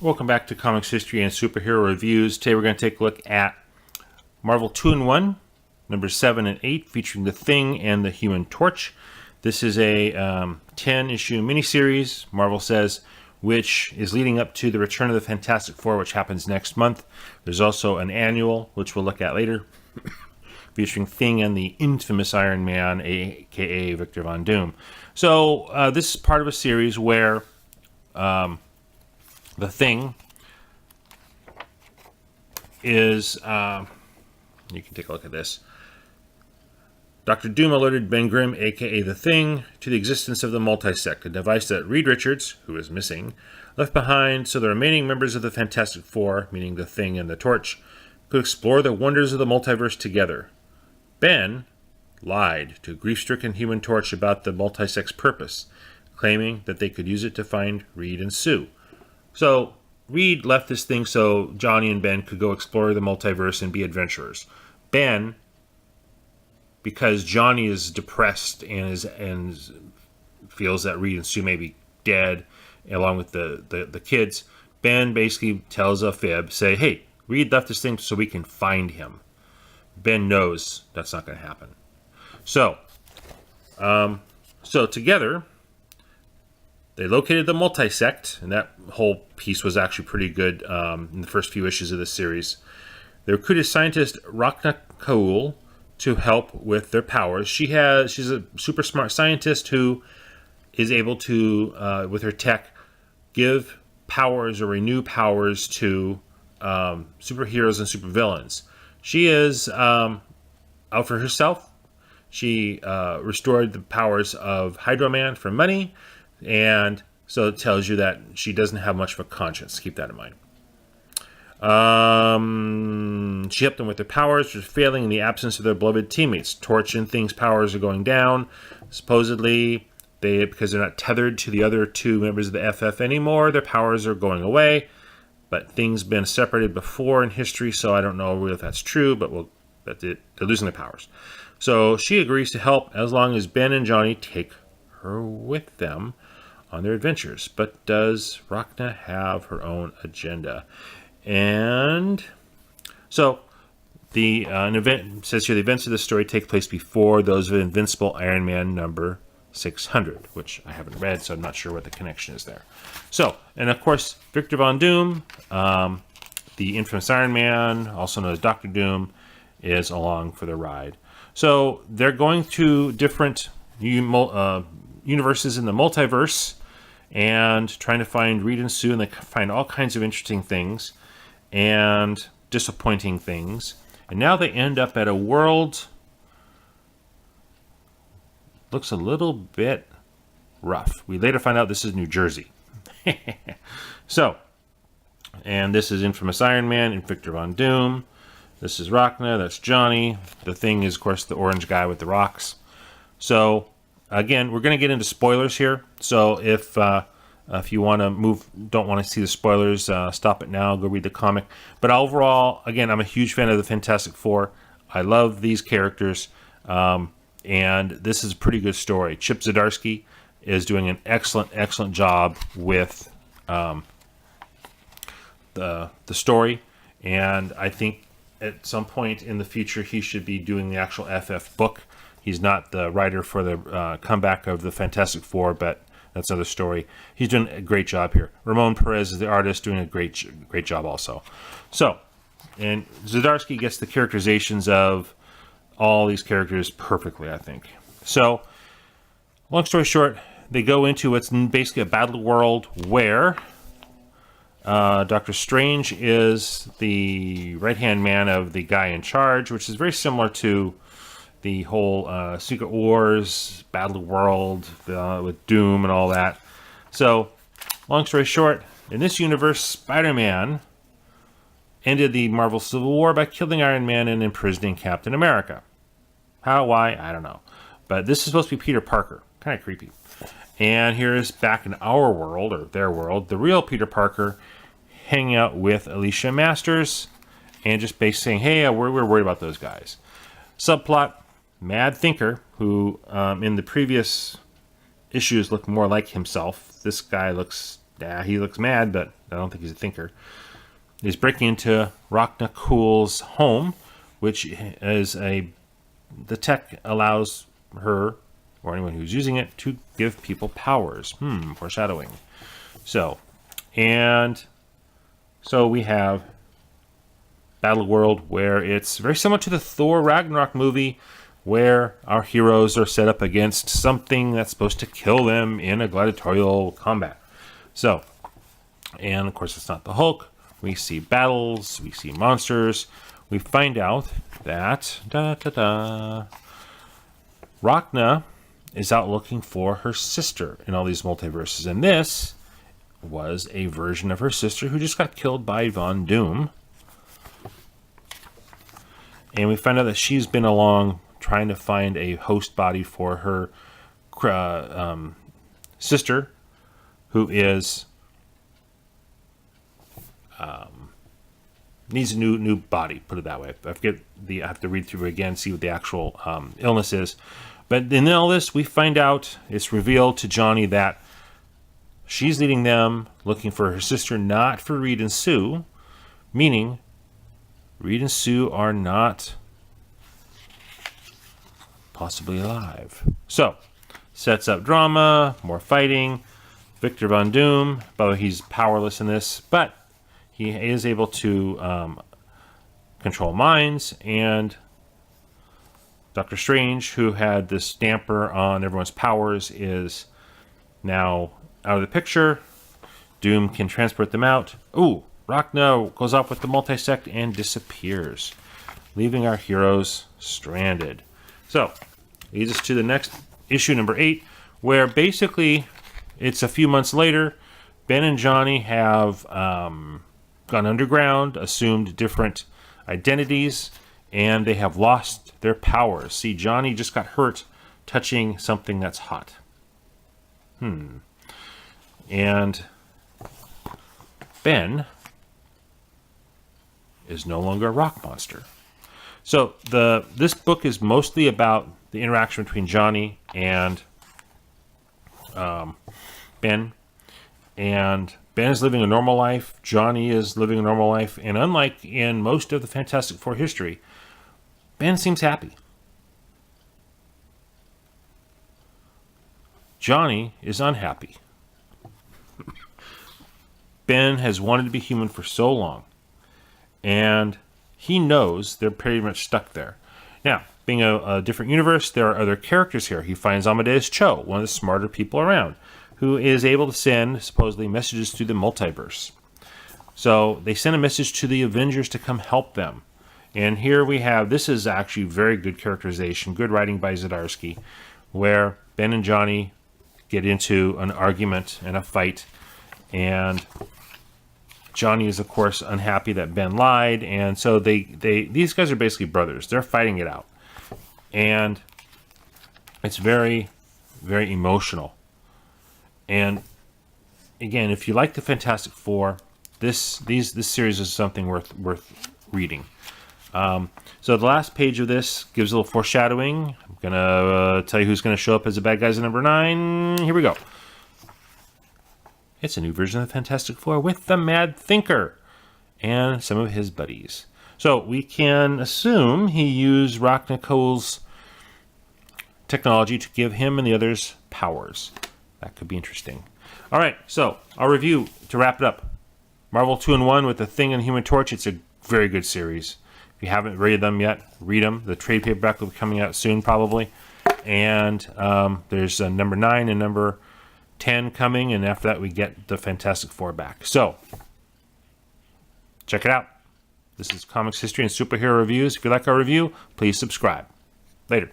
Welcome back to Comics History and Superhero Reviews. Today we're going to take a look at Marvel 2-in-1, numbers 7 and 8, featuring The Thing and the Human Torch. This is a 10-issue miniseries, Marvel says, which is leading up to the Return of the Fantastic Four, which happens next month. There's also an annual, which we'll look at later, featuring Thing and the infamous Iron Man, a.k.a. Victor Von Doom. So this is part of a series where The Thing is, you can take a look at this. Dr. Doom alerted Ben Grimm, aka The Thing, to the existence of the multisect, a device that Reed Richards, who is missing, left behind so the remaining members of the Fantastic Four, meaning The Thing and the Torch, could explore the wonders of the multiverse together. Ben lied to grief-stricken Human Torch about the multisect's purpose, claiming that they could use it to find Reed and Sue. So, Reed left this thing so Johnny and Ben could go explore the multiverse and be adventurers. Ben, because Johnny is depressed and feels that Reed and Sue may be dead, along with the kids, Ben basically tells a fib, say, hey, Reed left this thing so we can find him. Ben knows that's not going to happen. So together, they located the multisect, and that whole piece was actually pretty good in the first few issues of this series. They recruited scientist Rachna Kaul to help with their powers. She's a super smart scientist who is able to, with her tech, give powers or renew powers to superheroes and supervillains. She is out for herself. She restored the powers of Hydro Man for money, and so it tells you that she doesn't have much of a conscience. Keep that in mind. She helped them with their powers, which was failing in the absence of their beloved teammates. Torch and Thing's powers are going down. Supposedly, because they're not tethered to the other two members of the FF anymore, their powers are going away. But Thing's been separated before in history, so I don't know really if that's true, but they're losing their powers. So she agrees to help as long as Ben and Johnny take her with them on their adventures. But does Rachna have her own agenda? And so an event says here the events of this story take place before those of Invincible Iron Man number 600, which I haven't read, so I'm not sure what the connection is there. So, and of course, Victor Von Doom, the infamous Iron Man, also known as Dr. Doom, is along for the ride. So they're going to different universes in the multiverse and trying to find Reed and Sue, and they find all kinds of interesting things and disappointing things. And now they end up at a world looks a little bit rough. We later find out this is New Jersey. So, and this is infamous Iron Man and Victor Von Doom. This is Rachna, that's Johnny. The Thing is, of course, the orange guy with the rocks. So, again, we're going to get into spoilers here. So, if you want to don't want to see the spoilers, stop it now, go read the comic. But overall, again, I'm a huge fan of the Fantastic Four. I love these characters, and this is a pretty good story. Chip Zdarsky is doing an excellent job with the story, and I think at some point in the future he should be doing the actual FF book. He's not the writer for the comeback of the Fantastic Four, but that's another story. He's doing a great job here. Ramon Perez is the artist, doing a great job also. So, and Zdarsky gets the characterizations of all these characters perfectly, I think. So, long story short, they go into what's basically a battle world where Doctor Strange is the right-hand man of the guy in charge, which is very similar to the whole Secret Wars battle world with Doom and all that. So, long story short, in this universe, Spider-Man ended the Marvel Civil War by killing Iron Man and imprisoning Captain America. How, why, I don't know. But this is supposed to be Peter Parker. Kind of creepy. And here's back in our world, or their world, the real Peter Parker hanging out with Alicia Masters and just basically saying, hey, we're worried about those guys. Subplot, Mad Thinker, who in the previous issues looked more like himself. This guy looks he looks mad, but I don't think he's a thinker. He's breaking into Rachna Kuhl's home, which is the tech allows her, or anyone who's using it, to give people powers. Foreshadowing. So we have Battle World, where it's very similar to the Thor Ragnarok movie, where our heroes are set up against something that's supposed to kill them in a gladiatorial combat. So, and of course it's not the Hulk. We see battles, we see monsters. We find out that Rachna is out looking for her sister in all these multiverses. And this was a version of her sister who just got killed by Von Doom. And we find out that she's been along trying to find a host body for her sister, who is needs a new body, put it that way. I have to read through it again, see what the actual illness is. But in all this, we find out, it's revealed to Johnny that she's leading them looking for her sister, not for Reed and Sue, meaning Reed and Sue are not possibly alive. So, sets up drama, more fighting. Victor Von Doom, by the way, he's powerless in this, but he is able to control minds, and Doctor Strange, who had this damper on everyone's powers, is now out of the picture. Doom can transport them out. Ooh, Rachna goes off with the multisect and disappears, leaving our heroes stranded. So, leads us to the next issue, number 8, where basically it's a few months later. Ben and Johnny have gone underground, assumed different identities, and they have lost their powers. See, Johnny just got hurt touching something that's hot. And Ben is no longer a rock monster. So this book is mostly about the interaction between Johnny and Ben. And Ben is living a normal life. Johnny is living a normal life. And unlike in most of the Fantastic Four history, Ben seems happy. Johnny is unhappy. Ben has wanted to be human for so long, and he knows they're pretty much stuck there. Now, being a different universe, there are other characters here. He finds Amadeus Cho, one of the smarter people around, who is able to send, supposedly, messages through the multiverse. So they send a message to the Avengers to come help them. And here we have, this is actually very good characterization, good writing by Zdarsky, where Ben and Johnny get into an argument and a fight, and Johnny is, of course, unhappy that Ben lied, and so these guys are basically brothers. They're fighting it out, and it's very, very emotional. And again, if you like the Fantastic Four, this series is something worth reading. So the last page of this gives a little foreshadowing. I'm gonna tell you who's gonna show up as the bad guys in number 9. Here we go. It's a new version of the Fantastic Four with the Mad Thinker and some of his buddies. So we can assume he used Rachna Kuhl's technology to give him and the others powers. That could be interesting. All right, so our review to wrap it up. Marvel 2-in-1 with the Thing and Human Torch. It's a very good series. If you haven't read them yet, read them. The trade paperback will be coming out soon, probably. And there's number 9 and number 10 coming, and after that we get the Fantastic Four back. So, check it out. This is Comics History and Superhero Reviews. If you like our review, please subscribe. Later.